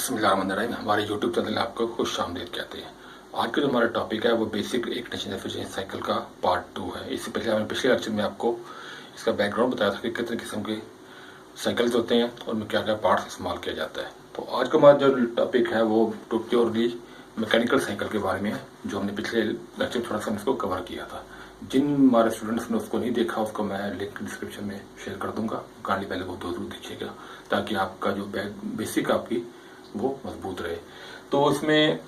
बिस्मिल्लाहिर्रहमानिर्रहीम। हमारे YouTube channel में आपको खुश आमदीद कहते हैं। आज का जो हमारा टॉपिक है वो बेसिक इग्निशन एफिशिएंसी साइकिल का पार्ट 2 है। इससे पहले हमने पिछले लेक्चर में आपको इसका बैकग्राउंड बताया था कि कितने किस्म के साइकिल्स होते हैं और उनमें क्या क्या पार्ट्स इस्तेमाल किया जाता है। तो आज का हमारा जो टॉपिक है वो प्योरली मैकेनिकल साइकिल के बारे में है, जो हमने पिछले लेक्चर में थोड़ा सा इसको कवर किया था। जिन हमारे स्टूडेंट्स ने उसको नहीं देखा उसको मैं लिंक डिस्क्रिप्शन में शेयर कर दूंगा। कहानी पहले वो जरूर देखिएगा ताकि आपका जो बेसिक आपकी वो मजबूत रहे। तो इसमें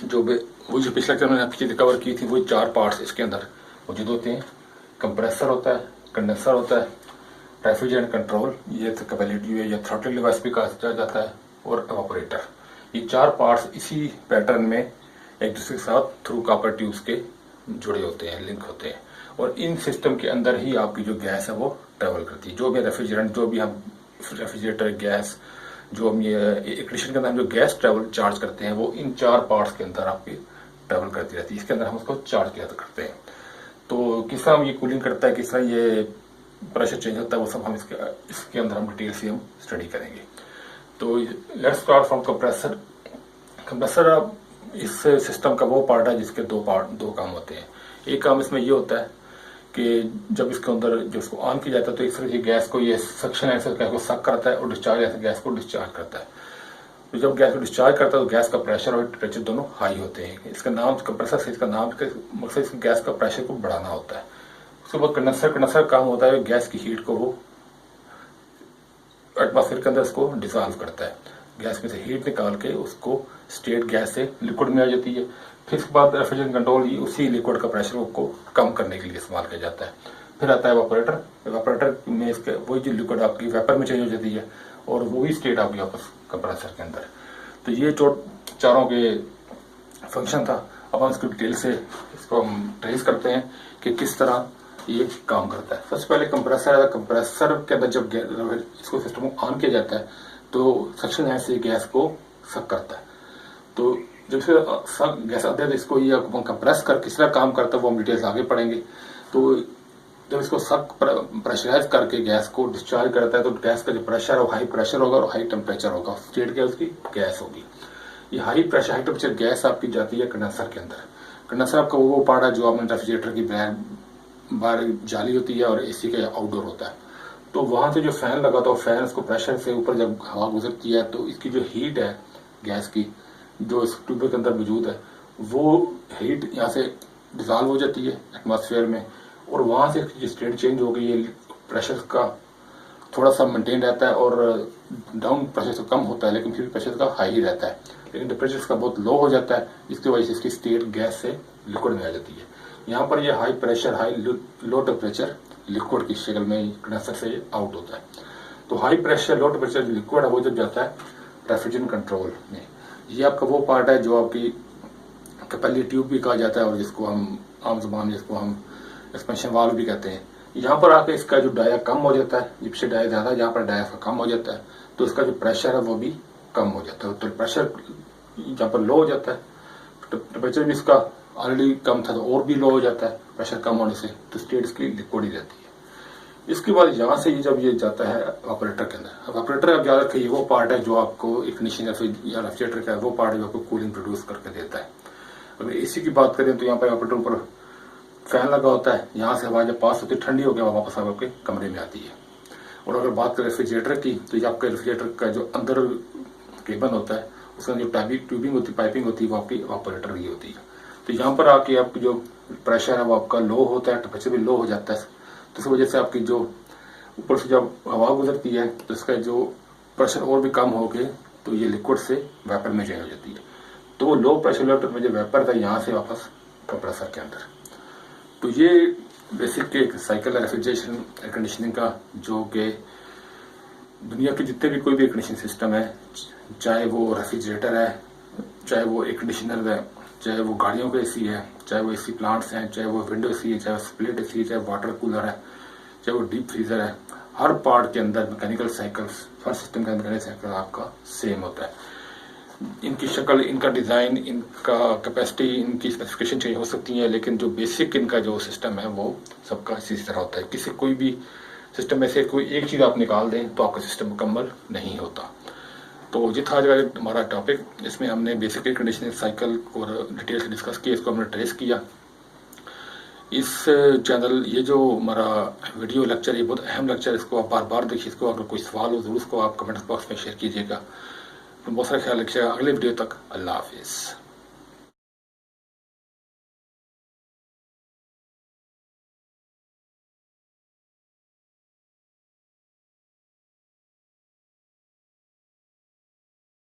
जो पिछले लेक्चर में आपकी चीज़ें कवर की थी वही 4 पार्ट्स इसके अंदर मौजूद होते हैं। कंप्रेसर होता है, कंडेंसर होता है, रेफ्रिजरेंट कंट्रोल, ये कैपेसिटी है या थ्रॉटल डिवाइस भी कहा जाता है, और एवापोरेटर। ये 4 पार्ट्स इसी पैटर्न में एक दूसरे के साथ थ्रू कॉपर ट्यूब्स के जुड़े होते हैं, लिंक होते हैं, और इन सिस्टम के अंदर ही आपकी जो गैस है वो ट्रेवल करती है। जो भी रेफ्रिजरेंट, जो भी हम रेफ्रिजरेटर गैस, जो हम ये इग्निशन के अंदर हम जो गैस ट्रेवल चार्ज करते हैं वो इन 4 पार्ट्स के अंदर आपकी ट्रेवल करती रहती है। इसके अंदर हम उसको चार्ज किया करते हैं। तो किस तरह ये कूलिंग करता है, किस तरह ये प्रेशर चेंज होता है, वो सब हम इसके अंदर हम डिटेल से हम स्टडी करेंगे। तो let's start from compressor. Compressor इस सिस्टम का वो पार्ट है जिसके दो काम होते हैं। एक काम इसमें ये होता है कि जब इसके अंदर जब इसको ऑन किया जाता है तो इस तरह की गैस को ये सक्शन ऐसे गैस को सक करता है और डिस्चार्ज ऐसे गैस को डिस्चार्ज करता है। तो जब गैस को डिस्चार्ज करता है तो गैस का प्रेशर और टेम्परेचर दोनों हाई होते हैं। इसका नाम कंप्रेसर से, इसका नाम मकसद इसकी गैस का प्रेशर को बढ़ाना होता है। उसके बाद कंडेंसर काम होता है गैस की हीट को वो एटमॉस्फेयर के अंदर उसको डिसॉल्व करता है। गैस में से हीट निकाल के उसको स्टेट गैस से लिक्विड में आ जाती है। फिर इसके बाद रेफ्रिजरेंट कंट्रोल उसी लिक्विड का प्रेशर को कम करने के लिए इस्तेमाल किया जाता है। फिर आता है एवापोरेटर। एवापोरेटर में इसके वही जो लिक्विड आपकी वेपर में चेंज हो जाती है और वही स्टेट आपकी वापस कंप्रेसर के अंदर। तो ये चारों के फंक्शन था। अब हम इसको डिटेल से इसको हम ट्रेस करते हैं कि किस तरह ये काम करता है। सबसे पहले कंप्रेसर है। कंप्रेसर के अंदर जब इसको सिस्टम को ऑन किया जाता है तो सक्शन है से गैस को सक करता है। तो जब से गैस आते हैं तो इसको ये कंप्रेस कर किस तरह काम करता है वो हम डिटेल्स आगे पढ़ेंगे। तो जब इसको सक प्रेशराइज करके गैस को डिस्चार्ज करता है तो गैस का जो प्रेशर है वो हाई प्रेशर होगा और हाई टेम्परेचर होगा। स्टेट क्या उसकी गैस होगी। ये high pressure high temperature gas आपकी जाती है कंडेंसर के अंदर। कंडेंसर आपका वो पार्ट है जो आपने रेफ्रिजरेटर की बाहर जाली होती है और एसी का आउटडोर होता है। तो वहां से जो फैन लगा तो फैन उसको प्रेशर से ऊपर जब हवा गुजरती है तो इसकी जो हीट है गैस की जो इस ट्यूब के अंदर मौजूद है वो हीट यहाँ से डिजॉल्व हो जाती है एटमॉस्फेयर में और वहां से जो स्टेट चेंज हो गई है प्रेशर का थोड़ा सा मेंटेन रहता है और डाउन प्रेशर से कम होता है लेकिन फिर प्रेशर का हाई ही रहता है, लेकिन टेम्परेचर इसका बहुत लो हो जाता है जिसकी वजह से इसकी स्टेट गैस से लिक्विड में आ जाती है। यहाँ पर यह high pressure high low temperature liquid की शक्ल में कंडेंसर से आउट होता है। तो high pressure low temperature liquid है वो जब जाता है रेफ्रिजरेंट कंट्रोल में। ये आपका वो पार्ट है जो आपकी कैपेसिटी ट्यूब भी कहा जाता है और जिसको हम आम जुबान जिसको हम एक्सपेंशन वाल्व भी कहते हैं। यहाँ पर आके इसका जो डाया कम हो जाता है, जिससे डाया ज्यादा है जहाँ पर डाया कम हो जाता है तो इसका जो प्रेशर है वो भी कम हो जाता है। तो प्रेशर जहाँ पर लो हो जाता है टेम्परेचर भी इसका ऑलरेडी कम था तो और भी लो हो जाता है प्रेशर कम होने से, तो स्टेट इसकी लिक्विड ही रहती है। इसके बाद यहाँ से जब ये जाता है ऑपरेटर के अंदर। ऑपरेटर आप याद रखिए वो पार्ट है जो आपको इग्निशन या रेफ्रिजरेटर का वो पार्ट है जो आपको कूलिंग प्रोड्यूस करके देता है। अगर एसी की बात करें तो यहाँ पर ऑपरेटर ऊपर फैन लगा होता है, यहाँ से हवा जब पास होती है ठंडी होकर वापस आपके कमरे में आती है। और अगर बात करें रेफ्रिजरेटर की तो ये आपके रेफ्रिजरेटर का जो अंदर केबल होता है उसका जो ट्यूबिंग होती है पाइपिंग होती है वो आपकी ऑपरेटर ही होती है। तो यहाँ पर आके आपकी जो प्रेशर है वो आपका लो होता है, टेम्परेचर भी लो हो जाता है। तो इस वजह से आपकी जो ऊपर से जब हवा गुजरती है तो इसका जो प्रेशर और भी कम हो गए तो ये लिक्विड से वेपर में चेंज हो जाती है। तो वो लो प्रेशर लेवल में जो वेपर था यहाँ से वापस कंप्रेसर के अंदर। तो ये बेसिक एक साइकिल है रेफ्रिजरेशन एयर कंडीशनिंग का, जो कि दुनिया के जितने भी कोई भी एयर कंडीशनिंग सिस्टम है, चाहे वो रेफ्रिजरेटर है, चाहे वो एयर कंडीशनर है, चाहे वो गाड़ियों का एसी है, चाहे वो एसी प्लांट्स हैं, चाहे वो विंडो एसी है, चाहे वो स्प्लिट एसी है, चाहे वाटर कूलर है, चाहे वो डीप फ्रीजर है, हर पार्ट के अंदर मैकेनिकल साइकिल्स, हर सिस्टम के अंदर मैकेनिकल साइकिल आपका सेम होता है। इनकी शक्ल, इनका डिजाइन, इनका कैपेसिटी, इनकी स्पेसिफिकेशन चेंज हो सकती है, लेकिन जो बेसिक इनका जो सिस्टम है वो सबका इसी तरह होता है। किसी कोई भी सिस्टम में से कोई एक चीज आप निकाल दें तो आपका सिस्टम मुकम्मल नहीं होता। तो ये था आज का हमारा टॉपिक। इसमें हमने बेसिक एयर कंडीशनिंग साइकिल को डिटेल से डिस्कस किया, इसको हमने ट्रेस किया। इस चैनल ये जो हमारा वीडियो लेक्चर, ये बहुत अहम लेक्चर, इसको आप बार बार देखिए। इसको अगर कोई सवाल हो जरूर उसको आप कमेंट बॉक्स में शेयर कीजिएगा। बहुत सारा ख्याल रखिएगा। अगले वीडियो तक अल्लाह हाफिज़।